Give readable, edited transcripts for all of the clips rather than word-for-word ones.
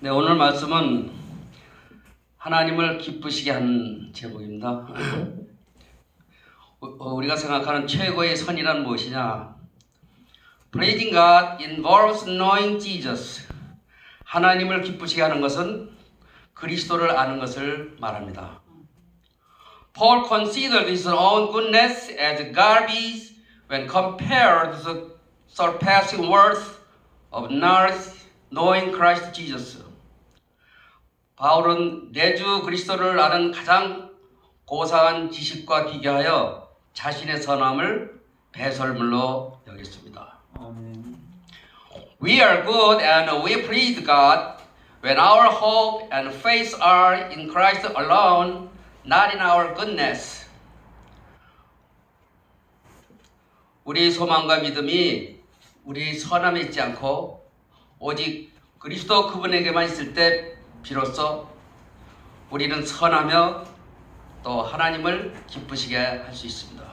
네, 오늘 말씀은 하나님을 기쁘시게 하는 제목입니다. 우리가 생각하는 최고의 선이란 무엇이냐? Praising God involves knowing Jesus. 하나님을 기쁘시게 하는 것은 그리스도를 아는 것을 말합니다. Paul considered his own goodness as garbage when compared to the surpassing worth of knowing Christ Jesus. 바울은 내주 그리스도를 아는 가장 고상한 지식과 비교하여 자신의 선함을 배설물로 여겼습니다. We are good and we please God when our hope and faith are in Christ alone, not in our goodness. 우리 소망과 믿음이 우리 선함에 있지 않고 오직 그리스도 그분에게만 있을 때 비로소 우리는 선하며 또 하나님을 기쁘시게 할 수 있습니다.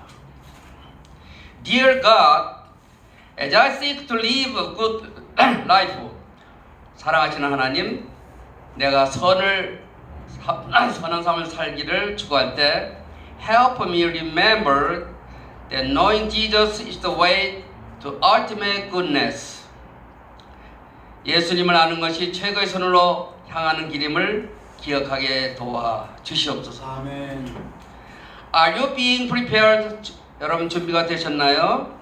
Dear God, as I seek to live a good life, 사랑하시는 하나님, 내가 선한 삶을 살기를 추구할 때 help me remember that knowing Jesus is the way to ultimate goodness. 예수님을 아는 것이 최고의 선으로 향하는 길임을 기억하게 도와 주시옵소서. 아멘. Are you being prepared? 여러분 준비가 되셨나요?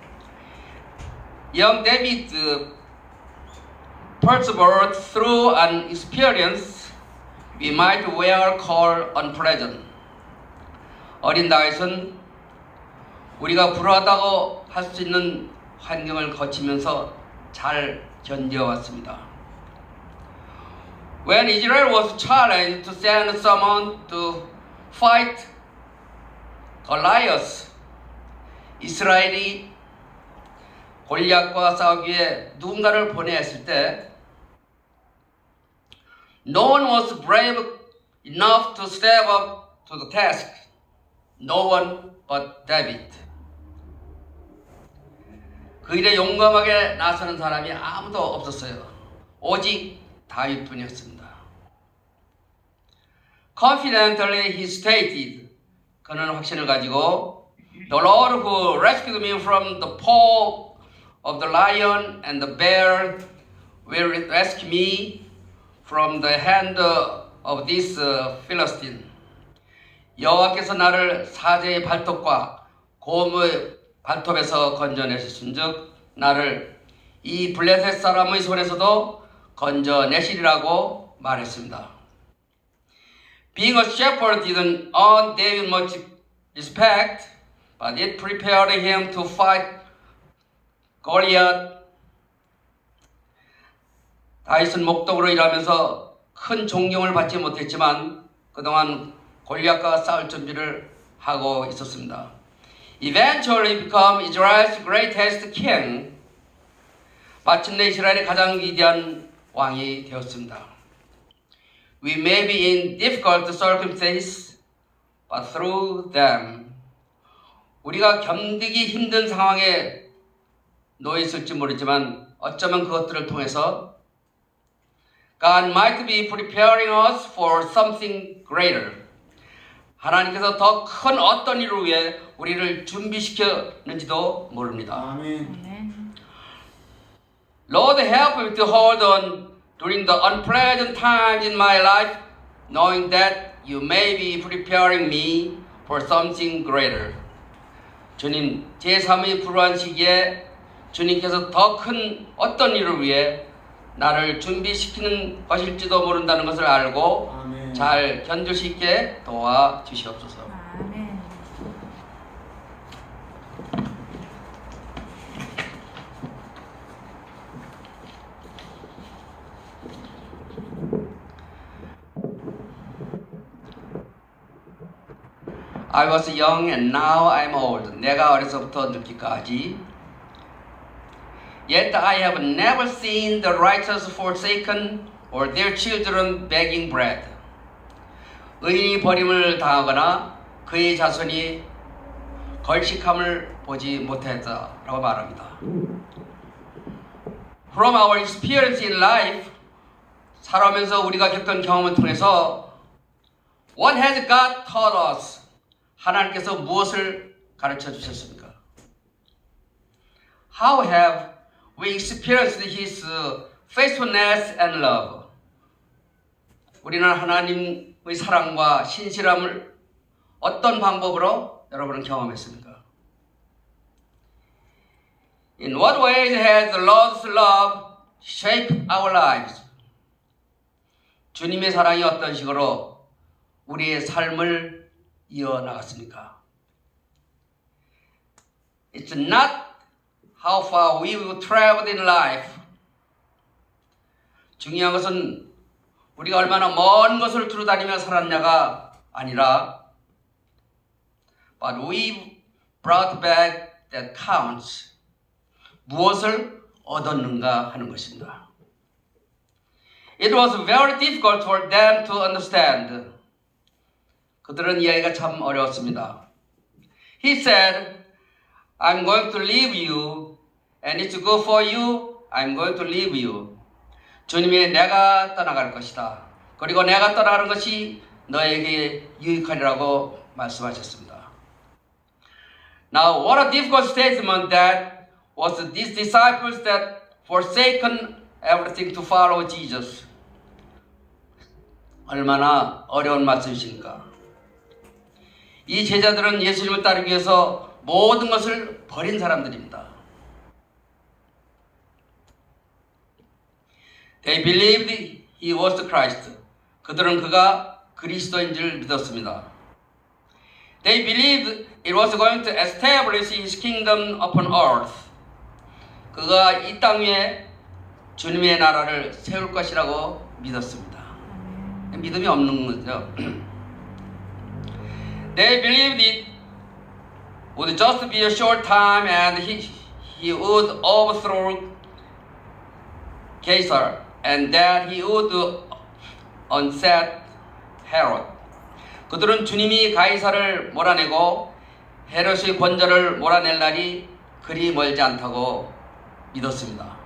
Young David persevered through an experience we might well call unpleasant. 어린 다윗은 우리가 불우하다고 할 수 있는 환경을 거치면서 잘 견뎌왔습니다. When Israel was challenged to send someone to fight Goliath, 이스라엘이 골리앗과 싸우기 위해 누군가를 보내야 했을 때 No one was brave enough to step up to the task. No one but David. 그 일에 용감하게 나서는 사람이 아무도 없었어요. 오직 다윗뿐이었습니다. Confidently he stated, 그는 확신을 가지고 The Lord who rescued me from the paw of the lion and the bear will rescue me from the hand of this Philistine. 여호와께서 나를 사자의 발톱과 곰의 발톱에서 건져내셨은즉 나를 이 블레셋 사람의 손에서도 건져내시리라고 말했습니다. Being a shepherd didn't earn David much respect, but it prepared him to fight Goliath. 다윗은 목독으로 일하면서 큰 존경을 받지 못했지만 그동안 골리앗과 싸울 준비를 하고 있었습니다. Eventually become Israel's greatest king. 마침내 이스라엘의 가장 위대한 왕이 되었습니다. We may be in difficult circumstances, but through them, 우리가 견디기 힘든 상황에 놓여 있을지 모르지만 어쩌면 그것들을 통해서 God might be preparing us for something greater. 하나님께서 더 큰 어떤 일을 위해 우리를 준비시켰는지도 모릅니다. 아멘. Lord, help me to hold on during the unpleasant times in my life, knowing that you may be preparing me for something greater. 주님, 제 삶의 불우한 시기에 주님께서 더 큰 어떤 일을 위해 나를 준비시키는 것일지도 모른다는 것을 알고 아멘. 잘 견딜 수 있게 도와 주시옵소서. 아멘. I was young and now I'm old. 내가 어려서부터 늙기까지. Yet I have never seen the righteous forsaken or their children begging bread. 의인이 버림을 당하거나 그의 자손이 걸식함을 보지 못했다라고 말합니다. From our experience in life, 살아오면서 우리가 겪은 경험을 통해서 What has God taught us? 하나님께서 무엇을 가르쳐 주셨습니까? How have we experienced His faithfulness and love? 우리는 하나님의 사랑과 신실함을 어떤 방법으로 여러분은 경험했습니까? In what ways has the Lord's love shaped our lives? 주님의 사랑이 어떤 식으로 우리의 삶을 이어나갔습니까? It's not how far we traveled in life. 중요한 것은 우리가 얼마나 먼 것을 두루 다니며 살았냐가 아니라 But we brought back that counts. 무엇을 얻었는가 하는 것입니다. It was very difficult for them to understand. 그들은 이해하기가 참 어려웠습니다. He said, I'm going to leave you, and it's good for you. I'm going to leave you. 주님이 내가 떠나갈 것이다. 그리고 내가 떠나가는 것이 너에게 유익하리라고 말씀하셨습니다. Now, what a difficult statement that was these disciples that forsaken everything to follow Jesus. 얼마나 어려운 말씀이십니까? 이 제자들은 예수님을 따르기 위해서 모든 것을 버린 사람들입니다. They believed he was the Christ. 그들은 그가 그리스도인 줄 믿었습니다. They believed it was going to establish his kingdom upon earth. 그가 이 땅 위에 주님의 나라를 세울 것이라고 믿었습니다. 믿음이 없는 거죠. They believed it would just be a short time and he would overthrow Caesar and that he would unseat Herod. 그들은 주님이 가이사를 몰아내고 헤롯의 권좌를 몰아낼 날이 그리 멀지 않다고 믿었습니다.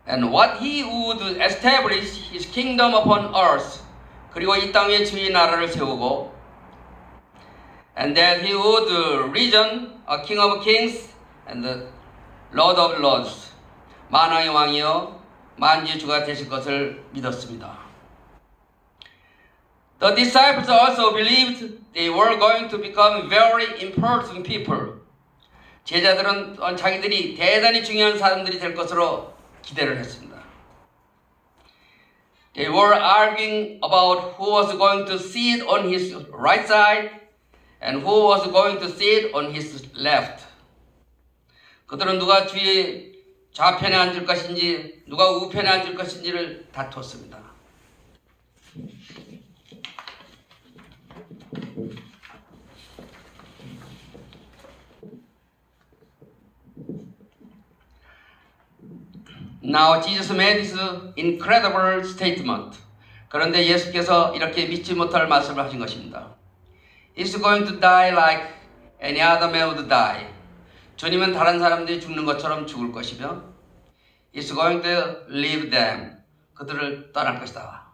And what he would establish his kingdom upon earth. 그리고 이 땅에 주의 나라를 세우고 and that he would reign a king of kings and the lord of lords. 만왕의 왕이여 만주의 주가 되실 것을 믿었습니다. The disciples also believed they were going to become very important people. 제자들은 자기들이 대단히 중요한 사람들이 될 것으로 기대를 했습니다. They were arguing about who was going to sit on his right side and who was going to sit on his left. 그들은 누가 주의 좌편에 앉을 것인지 누가 우편에 앉을 것인지를 다투었습니다. Now Jesus made this incredible statement. 그런데 예수께서 이렇게 믿지 못할 말씀을 하신 것입니다. He's going to die like any other man would die. 주님은 다른 사람들이 죽는 것처럼 죽을 것이며 He's going to leave them. 그들을 떠날 것이다.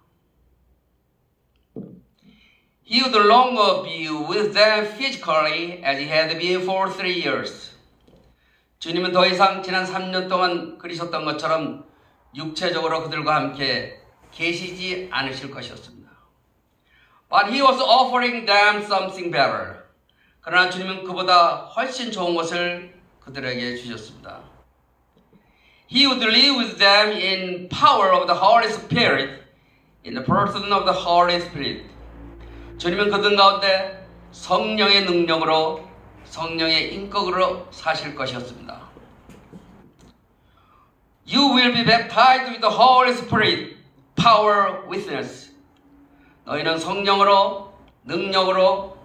He would no longer be with them physically as he had been for 3 years. 주님은 더 이상 지난 3년 동안 그리셨던 것처럼 육체적으로 그들과 함께 계시지 않으실 것이었습니다. But he was offering them something better. 그러나 주님은 그보다 훨씬 좋은 것을 그들에게 주셨습니다. He would live with them in power of the Holy Spirit, in the person of the Holy Spirit. 주님은 그들 가운데 성령의 능력으로 성령의 인격으로 사실 것이었습니다. You will be baptized with the Holy Spirit, power, witness. 너희는 성령으로 능력으로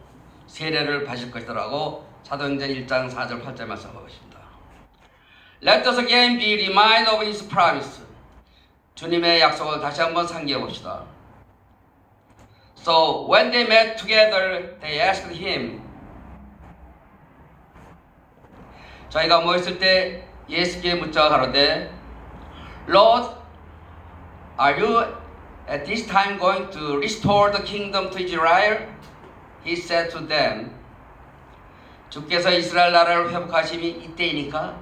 세례를 받을 것이라고 사도행전 1장 4절 8절 말씀하고 있습니다. Let us again be reminded of His promise. 주님의 약속을 다시 한번 상기해 봅시다. So when they met together, they asked Him. 저희가 모였을 때 예수께 묻자 가로되, Lord, Are you at this time going to restore the kingdom to Israel? He said to them, 주께서 이스라엘 나라를 회복하심이 이때이니까?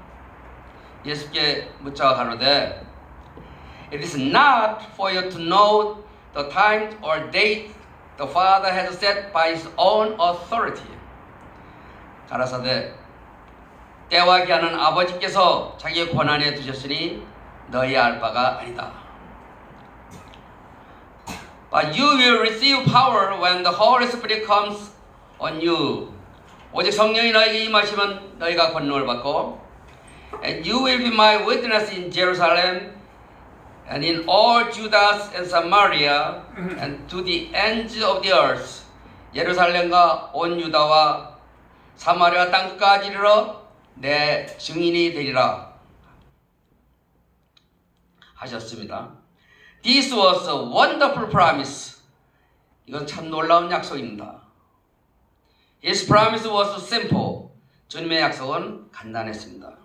예수께 묻자가 가로되, It is not for you to know the time or date the Father has set by His own authority. 가라사대, 때와 기한은 아버지께서 자기의 권한에 두셨으니 너희 알 바가 아니다. But you will receive power when the Holy Spirit comes on you. 오직 성령이 너에게 임하시면 너희가 권능을 받고, and you will be my witness in Jerusalem and in all Judah and Samaria and to the ends of the earth. 예루살렘과 온 유다와 사마리아 땅까지 이르러 내 증인이 되리라 하셨습니다. This was a wonderful promise. 이건 참 놀라운 약속입니다. His promise was simple. 주님의 약속은 간단했습니다.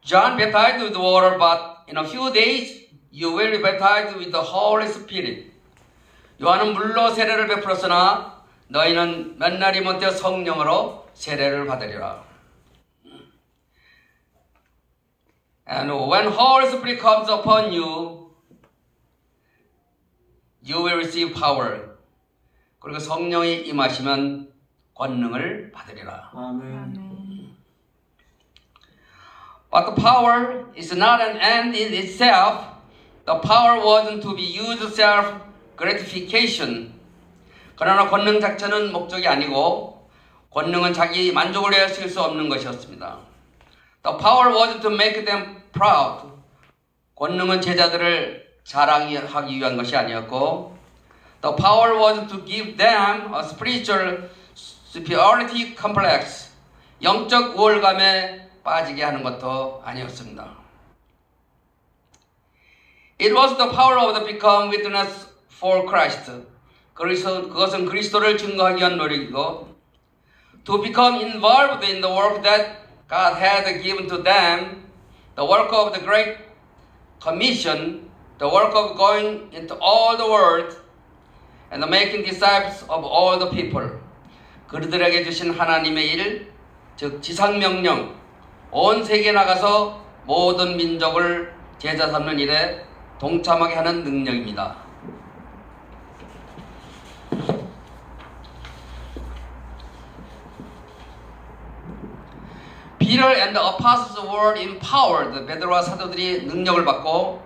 John baptized with water, but in a few days you will be baptized with the Holy Spirit. 요한은 물로 세례를 베풀었으나 너희는 몇 날이 못되어 성령으로 세례를 받으리라. And when Holy Spirit comes upon you, you will receive power. 그리고 성령이 임하시면 권능을 받으리라. 아멘. But the power is not an end in itself. The power wasn't to be used self-gratification. 그러나 권능 자체는 목적이 아니고 권능은 자기 만족을 위해 쓸 수 없는 것이었습니다. The power wasn't to make them proud. 권능은 제자들을 자랑하기 위한 것이 아니었고 The power was to give them a spiritual superiority complex. 영적 우월감에 빠지게 하는 것도 아니었습니다. It was the power of the become witness for Christ. 그것은 그리스도를 증거하기 위한 노력이고 to become involved in the work that God had given to them, the work of the Great Commission, the work of going into all the world and making disciples of all the people. 그들에게 주신 하나님의 일, 즉 지상명령, 온 세계에 나가서 모든 민족을 제자 삼는 일에 동참하게 하는 능력입니다. Peter and the apostles were empowered. 베드로와 사도들이 능력을 받고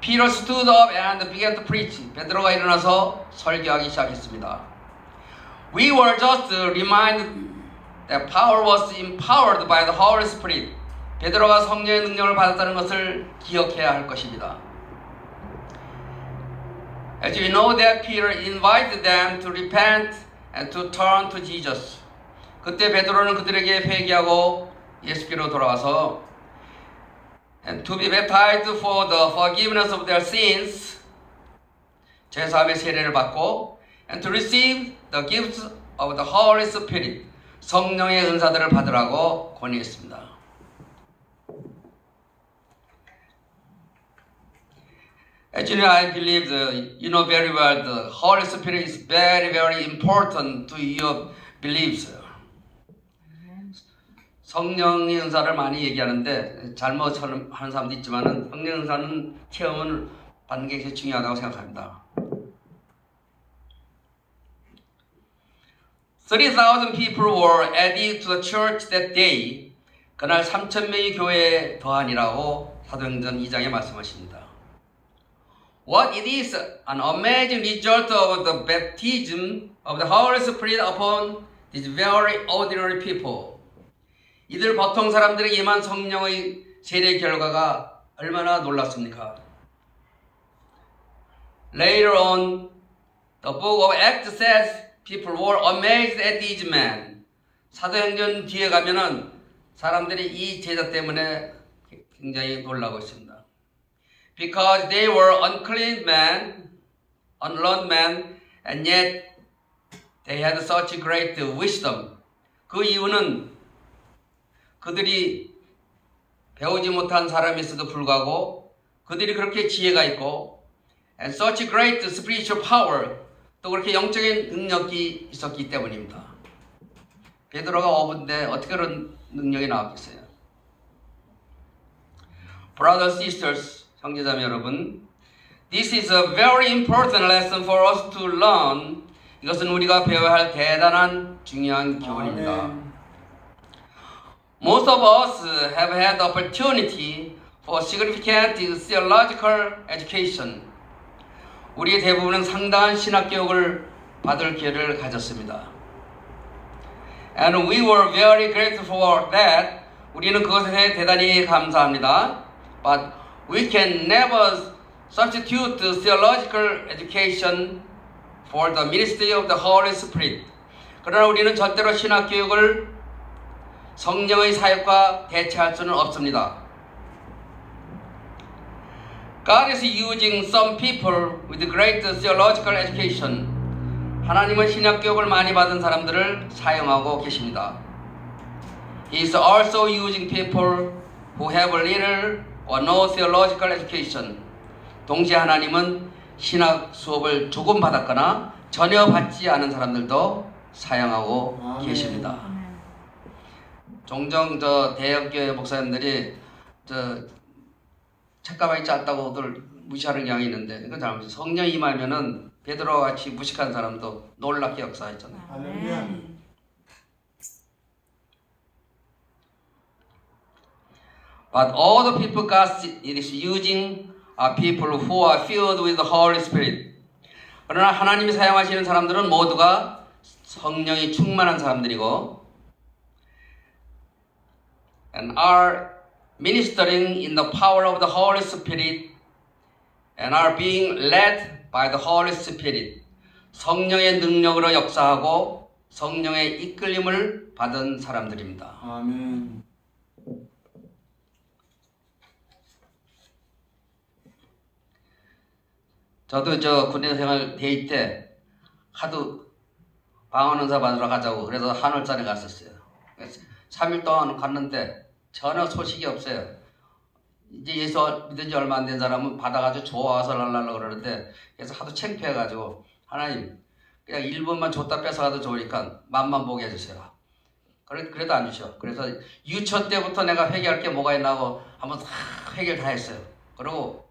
Peter stood up and began to preach. 베드로가 일어나서 설교하기 시작했습니다. We were just reminded that power was empowered by the Holy Spirit. 베드로가 성령의 능력을 받았다는 것을 기억해야 할 것입니다. As we know that Peter invited them to repent and to turn to Jesus. 그때 베드로는 그들에게 회개하고 예수께로 돌아와서 and to be baptized for the forgiveness of their sins. 제사함의 세례를 받고 and to receive the gift of the Holy Spirit. 성령의 은사들을 받으라고 권유했습니다. Actually, I believe you know very well the Holy Spirit is very, very important to your beliefs. 성령의 은사를 많이 얘기하는데 잘못하는 사람도 있지만 성령 은사는 체험을 받는 게 중요하다고 생각합니다. 30,000 people were added to the church that day. 그날 3,000명이 교회에 더하니라고 사도행전 2장에 말씀하십니다. What it is an amazing result of the baptism of the Holy Spirit upon these very ordinary people. 이들 보통 사람들에게 임한 성령의 세례 결과가 얼마나 놀랍습니까? Later on, the book of Acts says people were amazed at these men. 사도행전 뒤에 가면은 사람들이 이 제자 때문에 굉장히 놀라고 있습니다. Because they were unclean men, unlearned men, and yet they had such great wisdom. 그 이유는 그들이 배우지 못한 사람일수도 불구하고 그들이 그렇게 지혜가 있고 and such great spiritual power 또 그렇게 영적인 능력이 있었기 때문입니다. 베드로가 어부인데 어떻게 그런 능력이 나왔겠어요? Brothers, sisters, 형제자매 여러분, this is a very important lesson for us to learn. 이것은 우리가 배워야 할 대단한 중요한 교훈입니다. Most of us have had the opportunity for significant theological education. 우리의 대부분은 상당한 신학 교육을 받을 기회를 가졌습니다. And we were very grateful for that. 우리는 그것에 대해 대단히 감사합니다. But we can never substitute theological education for the ministry of the Holy Spirit. 그러나 우리는 절대로 신학 교육을 성령의 사역과 대체할 수는 없습니다. God is using some people with great theological education. 하나님은 신학 교육을 많이 받은 사람들을 사용하고 계십니다. He is also using people who have little or no theological education. 동시에 하나님은 신학 수업을 조금 받았거나 전혀 받지 않은 사람들도 사용하고 계십니다. 종종 저 대형교회 목사님들이 저 책가방이 짧다고들 무시하는 경향이 있는데 이건 잘못이에요. 성령 임하면은 베드로와 같이 무식한 사람도 놀랍게 역사했잖아요. 할렐루야. But all the people God is using are people who are filled with the Holy Spirit. 그러나 하나님이 사용하시는 사람들은 모두가 성령이 충만한 사람들이고 and are ministering in the power of the Holy Spirit and are being led by the Holy Spirit. 성령의 능력으로 역사하고 성령의 이끌림을 받은 사람들입니다. 아멘. 저도 저 군대 생활 대위 때 하도 방언 은사 받으러 가자고 그래서 한월산에 갔었어요. 3일 동안 갔는데 전혀 소식이 없어요. 이제 예수 믿은 지 얼마 안 된 사람은 받아가지고 좋아서 랄랄라 그러는데 그래서 하도 창피해가지고 하나님 그냥 1분만 줬다 뺏어가도 좋으니까 맛만 보게 해주세요. 그래도 안 주셔. 그래서 유초 때부터 내가 회개할 게 뭐가 있나 하고 한번 다 회개를 다 했어요. 그리고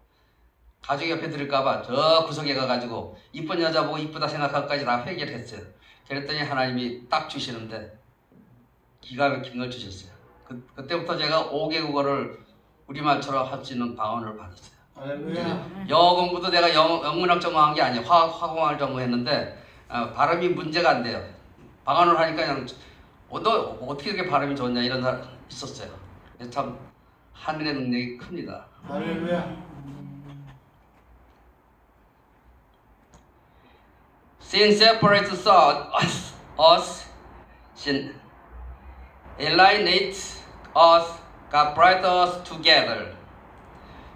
가족이 옆에 들을까봐 저 구석에 가가지고 이쁜 여자 보고 이쁘다 생각하고까지 다 회개를 했어요. 그랬더니 하나님이 딱 주시는데 기가 막힌 걸 주셨어요. 그때부터 제가 5개국어를 우리말처럼 할 수 있는 방언을 받았어요. 할렐루야. 영어 공부도 내가 영문학 전공한 게 아니에요. 화공학을 전공했는데 발음이 문제가 안 돼요. 방언을 하니까 그냥 너 어떻게 이렇게 발음이 좋냐 이런 사람 있었어요. 그래서 참 하늘의 능력이 큽니다. 할렐루야. Sin separates us, sin alienates us, God brought us together.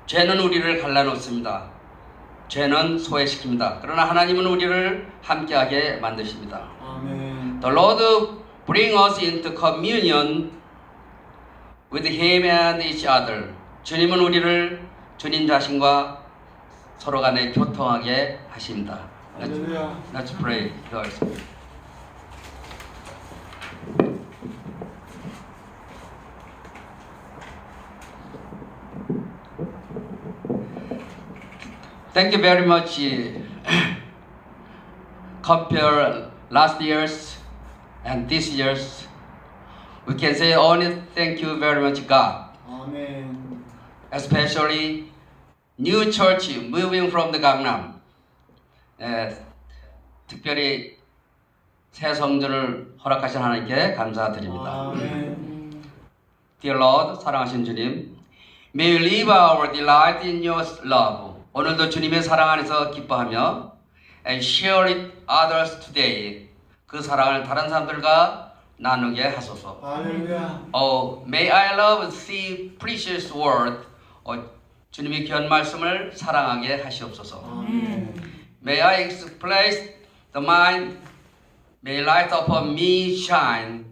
죄는 우리를 갈라놓습니다. 죄는 소외시킵니다. 그러나 하나님은 우리를 함께하게 만드십니다. 아멘. The Lord bring us into communion with Him and each other. 주님은 우리를 주님 자신과 서로 간에 교통하게 하십니다. Let's pray. 기도하겠습니다. Thank you very much. Compare last year's and this year's. We can say only thank you very much, God. 아멘. Especially new church moving from the Gangnam. 특별히 새 성전을 허락하신 하나님께 감사드립니다. 아멘. Dear Lord, 사랑하신 주님, May we live our delight in your love. 오늘도 주님의 사랑 안에서 기뻐하며 and share it others today. 그 사랑을 다른 사람들과 나누게 하소서. 할렐루야. Oh, may I love the precious word. 주님의 귀한 말씀을 사랑하게 하시옵소서. 아멘. May I express the mind. May light upon me shine.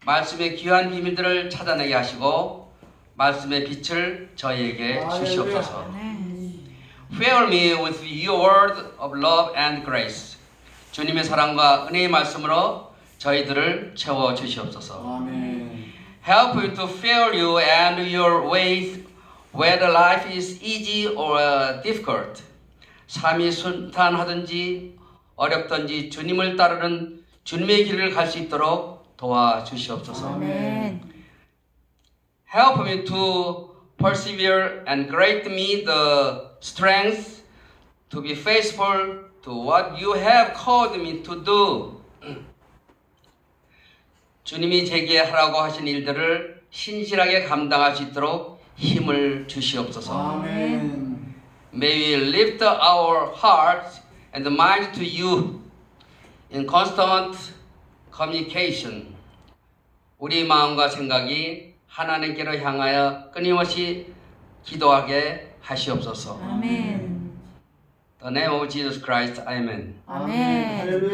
말씀의 귀한 비밀들을 찾아내게 하시고 말씀의 빛을 저희에게 주시옵소서. Fill me with your word of love and grace. 주님의 사랑과 은혜의 말씀으로 저희들을 채워 주시옵소서. 아멘. Help me to fill you and your ways, whether life is easy or difficult. 삶이 순탄하든지 어렵든지 주님을 따르는 주님의 길을 갈 수 있도록 도와주시옵소서. 아멘. Help me to persevere and grant me the strength to be faithful to what you have called me to do. 주님이 제게 하라고 하신 일들을 신실하게 감당할 수 있도록 힘을 주시옵소서. 아멘. May we lift our hearts and mind to you in constant communication. 우리 마음과 생각이 하나님께로 향하여 끊임없이 기도하게 하시옵소서. 아멘. The name of Jesus Christ, Amen. 아멘. 할렐루야.